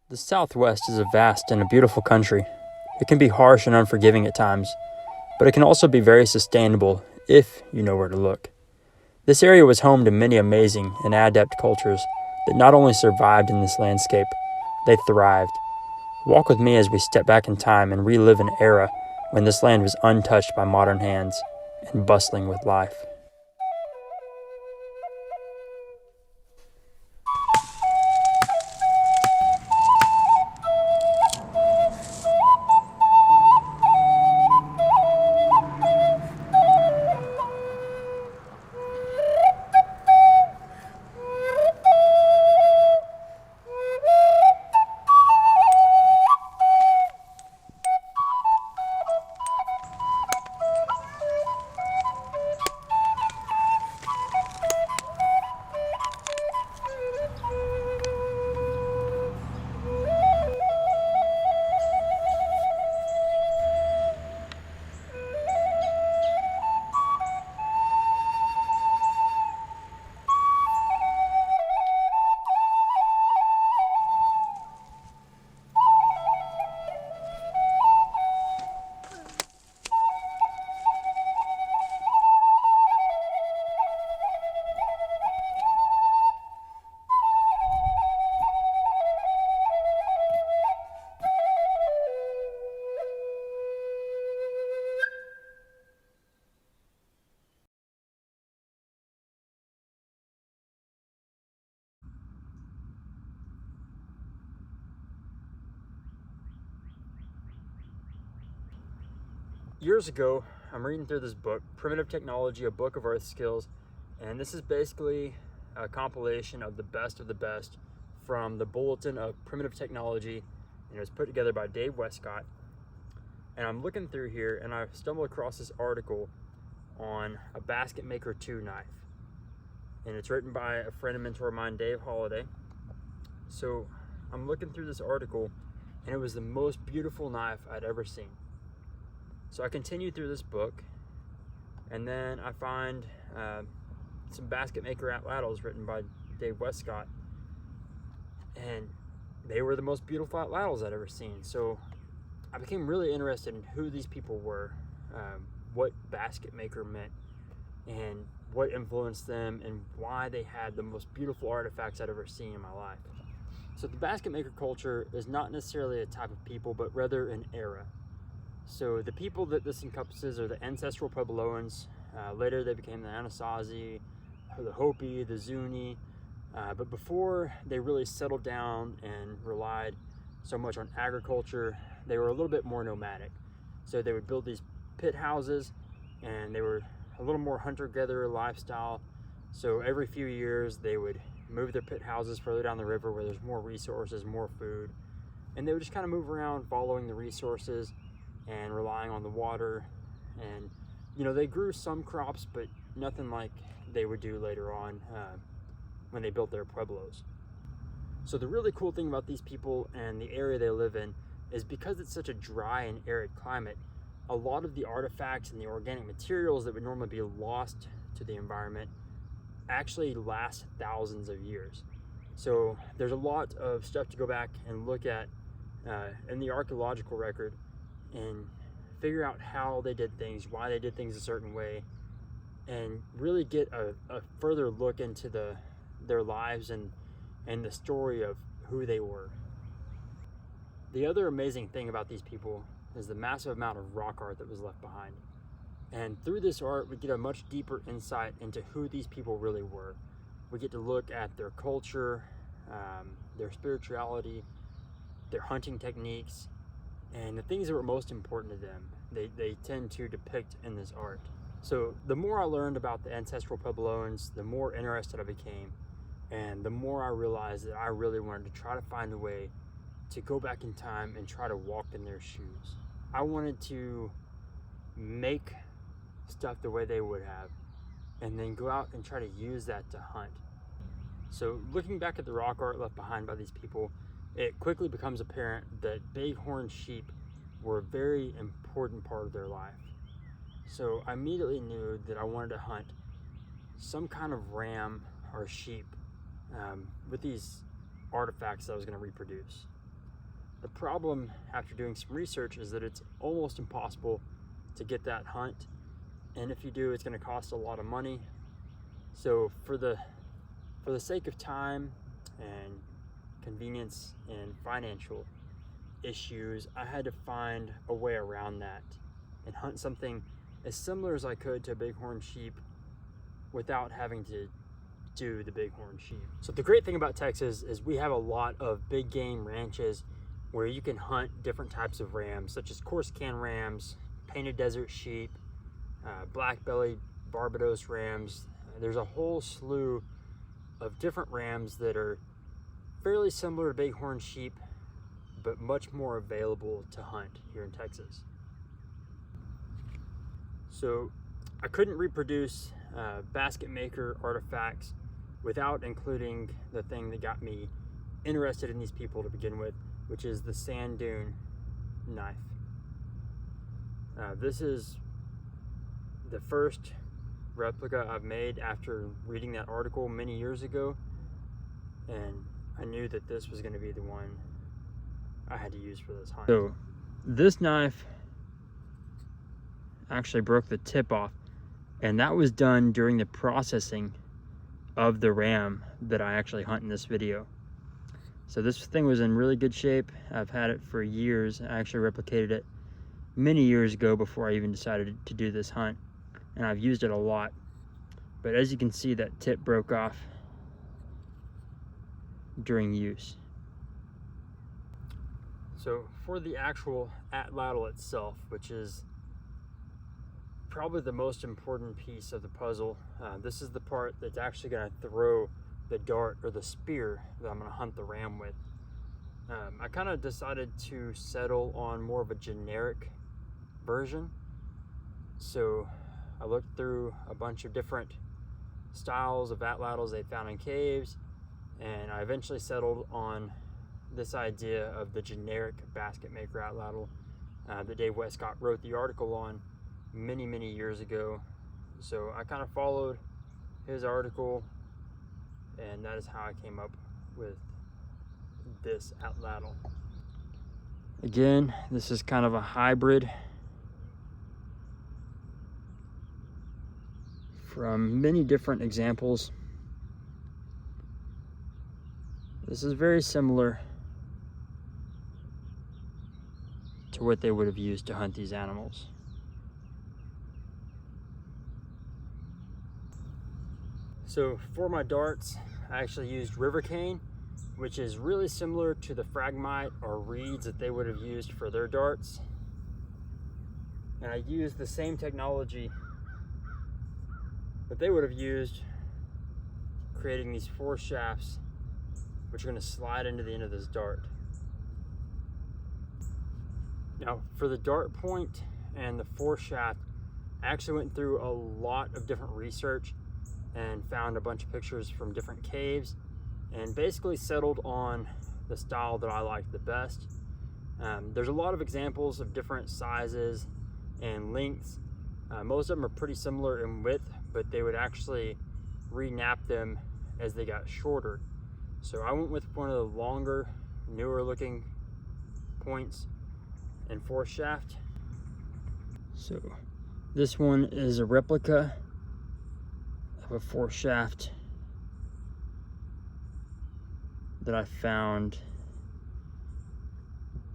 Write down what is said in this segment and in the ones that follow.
The Southwest is a vast and a beautiful country. It can be harsh and unforgiving at times, but it can also be very sustainable if you know where to look. This area was home to many amazing and adept cultures that not only survived in this landscape, they thrived. Walk with me as we step back in time and relive an era when this land was untouched by modern hands and bustling with life. Years ago, I'm reading through this book, Primitive Technology, a Book of Earth Skills, and this is basically a compilation of the best from the Bulletin of Primitive Technology, and it was put together by Dave Westcott. And I'm looking through here, and I stumbled across this article on a Basketmaker 2 knife, and it's written by a friend and mentor of mine, Dave Holliday. So I'm looking through this article, and it was the most beautiful knife I'd ever seen. So I continue through this book, and then I find some Basketmaker atlatls written by Dave Westcott, and they were the most beautiful atlatls I'd ever seen. So I became really interested in who these people were, what Basketmaker meant, and what influenced them, and why they had the most beautiful artifacts I'd ever seen in my life. So the Basketmaker culture is not necessarily a type of people, but rather an era. So the people that this encompasses are the Ancestral Puebloans. Later they became the Anasazi, the Hopi, the Zuni. But before they really settled down and relied so much on agriculture, they were a little bit more nomadic. So they would build these pit houses, and they were a little more hunter-gatherer lifestyle. So every few years they would move their pit houses further down the river where there's more resources, more food. And they would just kind of move around following the resources and relying on the water. And they grew some crops, but nothing like they would do later on when they built their pueblos. So the really cool thing about these people and the area they live in is because it's such a dry and arid climate, a lot of the artifacts and the organic materials that would normally be lost to the environment actually last thousands of years. So there's a lot of stuff to go back and look at in the archaeological record and figure out how they did things, why they did things a certain way, and really get a further look into their lives and the story of who they were. The other amazing thing about these people is the massive amount of rock art that was left behind. And through this art, we get a much deeper insight into who these people really were. We get to look at their culture, their spirituality, their hunting techniques, and the things that were most important to them. They tend to depict in this art. So the more I learned about the Ancestral Puebloans, the more interested I became, and the more I realized that I really wanted to try to find a way to go back in time and try to walk in their shoes. I wanted to make stuff the way they would have, and then go out and try to use that to hunt. So looking back at the rock art left behind by these people, it quickly becomes apparent that bighorn sheep were a very important part of their life. So I immediately knew that I wanted to hunt some kind of ram or sheep with these artifacts that I was going to reproduce. The problem after doing some research is that it's almost impossible to get that hunt, and if you do, it's going to cost a lot of money. So for the sake of time and convenience and financial issues, I had to find a way around that and hunt something as similar as I could to a bighorn sheep without having to do the bighorn sheep. So the great thing about Texas is we have a lot of big game ranches where you can hunt different types of rams, such as Corsican rams, painted desert sheep, black-bellied Barbados rams. There's a whole slew of different rams that are fairly similar to bighorn sheep, but much more available to hunt here in Texas. So I couldn't reproduce Basketmaker artifacts without including the thing that got me interested in these people to begin with, which is the sand dune knife. This is the first replica I've made after reading that article many years ago, and I knew that this was going to be the one I had to use for this hunt. So this knife actually broke the tip off, and that was done during the processing of the ram that I actually hunt in this video. So this thing was in really good shape. I've had it for years. I actually replicated it many years ago before I even decided to do this hunt, and I've used it a lot. But as you can see, that tip broke off during use. So for the actual atlatl itself, which is probably the most important piece of the puzzle, this is the part that's actually going to throw the dart or the spear that I'm going to hunt the ram with. I kind of decided to settle on more of a generic version. So I looked through a bunch of different styles of atlatls they found in caves, and I eventually settled on this idea of the generic Basketmaker atlatl that Dave Westcott wrote the article on many years ago. So I kind of followed his article, and that is how I came up with this atlatl. Again, this is kind of a hybrid from many different examples. This is very similar to what they would have used to hunt these animals. So for my darts, I actually used river cane, which is really similar to the phragmite or reeds that they would have used for their darts. And I used the same technology that they would have used, creating these 4 shafts, which are going to slide into the end of this dart. Now, for the dart point and the 4 shaft, I actually went through a lot of different research and found a bunch of pictures from different caves, and basically settled on the style that I liked the best. There's a lot of examples of different sizes and lengths. Most of them are pretty similar in width, but they would actually re-nap them as they got shorter. So I went with one of the longer, newer looking points and 4 shaft. So this one is a replica of a 4 shaft that I found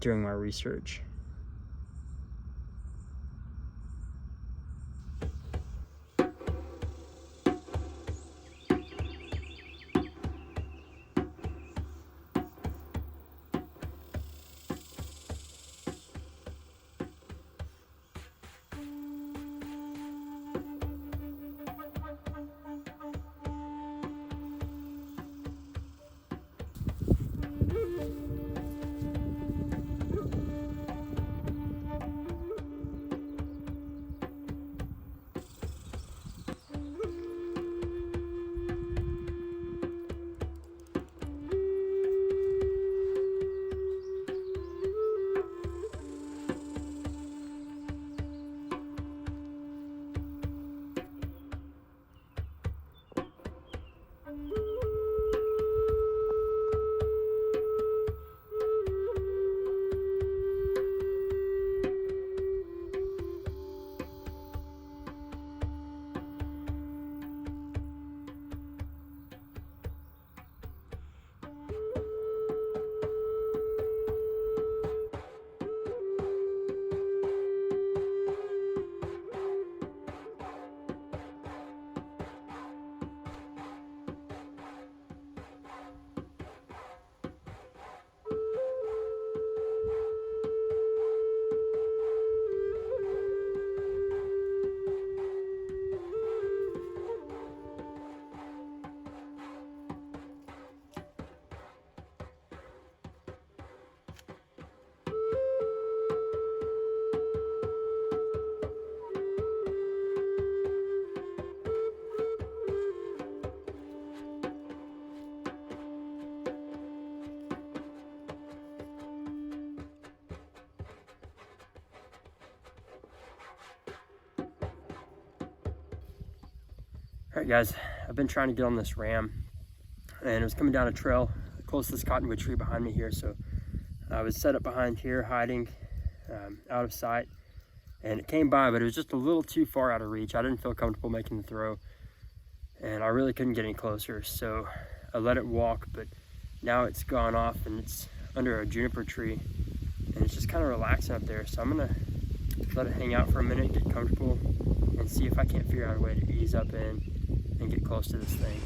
during my research. All right, guys, I've been trying to get on this ram, and it was coming down a trail close to this cottonwood tree behind me here. So I was set up behind here, hiding out of sight, and it came by, but it was just a little too far out of reach. I didn't feel comfortable making the throw, and I really couldn't get any closer. So I let it walk, but now it's gone off and it's under a juniper tree, and it's just kind of relaxing up there. So I'm gonna let it hang out for a minute, get comfortable, and see if I can't figure out a way to ease up in and get close to this thing.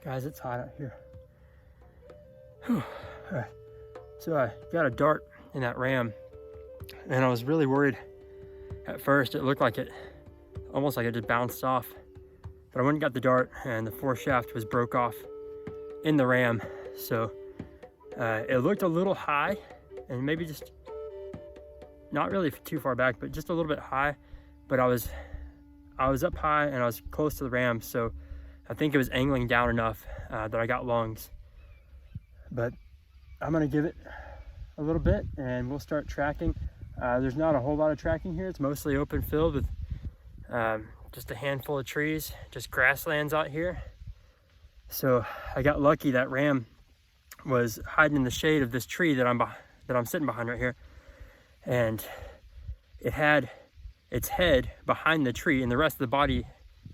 Guys, it's hot out here. All right. So I got a dart in that ram, and I was really worried at first. It looked like it, almost like it just bounced off. But I went and got the dart, and the foreshaft was broke off in the ram. So it looked a little high, and maybe just not really too far back, but just a little bit high. But I was up high, and I was close to the ram, so I think it was angling down enough that I got lungs. But I'm gonna give it a little bit and we'll start tracking. There's not a whole lot of tracking here. It's mostly open field with just a handful of trees, just grasslands out here. So I got lucky. That ram was hiding in the shade of this tree that I'm sitting behind right here. And it had its head behind the tree and the rest of the body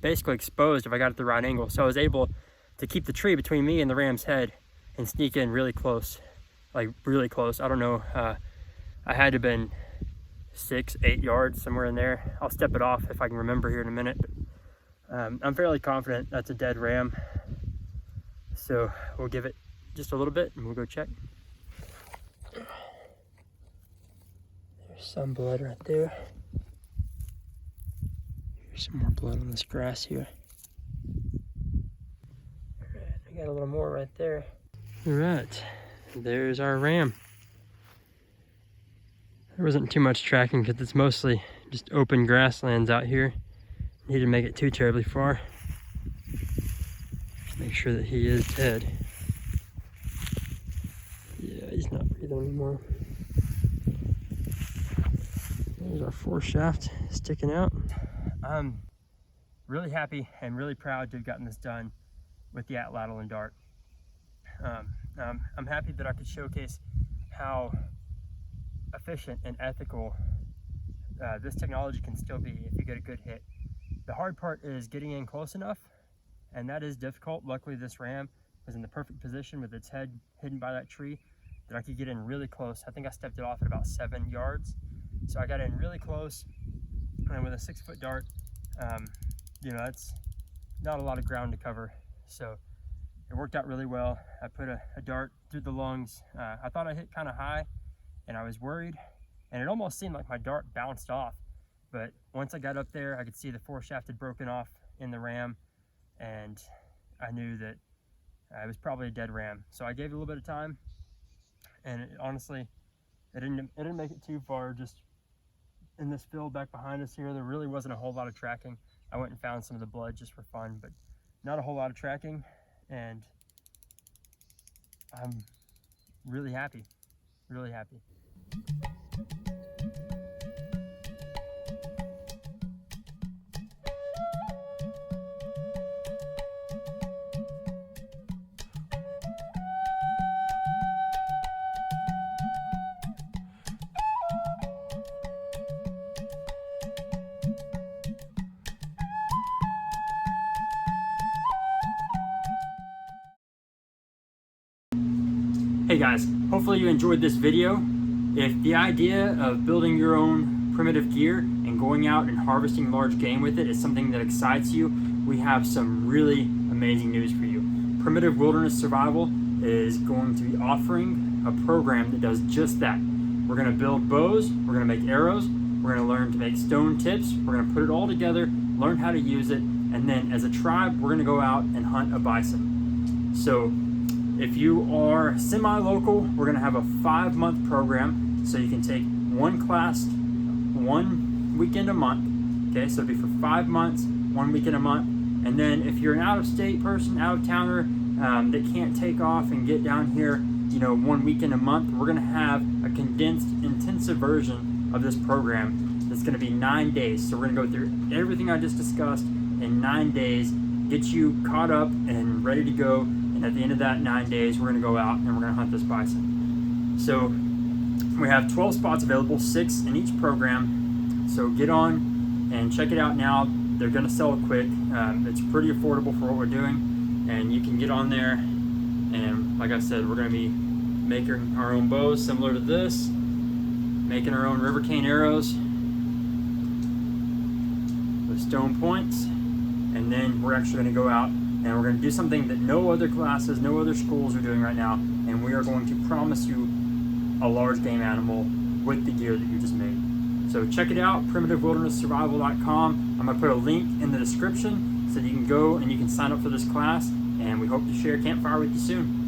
basically exposed if I got at the right angle. So I was able to keep the tree between me and the ram's head and sneak in really close, like really close. I don't know, I had to have been 6-8 yards, somewhere in there. I'll step it off if I can remember here in a minute. But I'm fairly confident that's a dead ram. So we'll give it just a little bit and we'll go check. There's some blood right there. Here's some more blood on this grass here. Alright, I got a little more right there. Alright, there's our ram. There wasn't too much tracking because it's mostly just open grasslands out here. Need to make it too terribly far. Make sure that he is dead. Yeah, he's not breathing anymore. There's our foreshaft sticking out. I'm really happy and really proud to have gotten this done with the atlatl and dart. I'm happy that I could showcase how efficient and ethical this technology can still be if you get a good hit. The hard part is getting in close enough, and that is difficult. Luckily, this ram was in the perfect position with its head hidden by that tree that I could get in really close. I think I stepped it off at about 7 yards. So I got in really close, and with a 6-foot dart, you know, that's not a lot of ground to cover. So it worked out really well. I put a dart through the lungs. I thought I hit kind of high, and I was worried, and it almost seemed like my dart bounced off. But once I got up there, I could see the foreshaft had broken off in the ram, and I knew that it was probably a dead ram. So I gave it a little bit of time, and honestly, it didn't make it too far. Just in this field back behind us here, there really wasn't a whole lot of tracking. I went and found some of the blood just for fun, but not a whole lot of tracking, and I'm really happy, really happy. Hey guys, hopefully you enjoyed this video. If the idea of building your own primitive gear and going out and harvesting large game with it is something that excites you, we have some really amazing news for you. Primitive Wilderness Survival is going to be offering a program that does just that. We're going to build bows, we're going to make arrows, we're going to learn to make stone tips, we're going to put it all together, learn how to use it, and then as a tribe, we're going to go out and hunt a bison. So if you are semi-local, we're going to have a 5-month program, so you can take one class, 1 weekend a month. Okay, so it'll be for 5 months, 1 weekend a month. And then if you're an out-of-state person, out-of-towner that can't take off and get down here, 1 weekend a month, we're going to have a condensed, intensive version of this program that's going to be 9 days. So we're going to go through everything I just discussed in 9 days, get you caught up and ready to go. And at the end of that 9 days, we're going to go out and we're going to hunt this bison. So we have 12 spots available, 6 in each program. So get on and check it out now. They're going to sell quick. It's pretty affordable for what we're doing, and you can get on there. And like I said, we're going to be making our own bows similar to this, making our own river cane arrows with stone points, and then we're actually going to go out and we're going to do something that no other classes, no other schools are doing right now, and we are going to promise you a large game animal with the gear that you just made. So check it out, primitivewildernesssurvival.com. I'm going to put a link in the description so that you can go and you can sign up for this class, and we hope to share Campfire with you soon.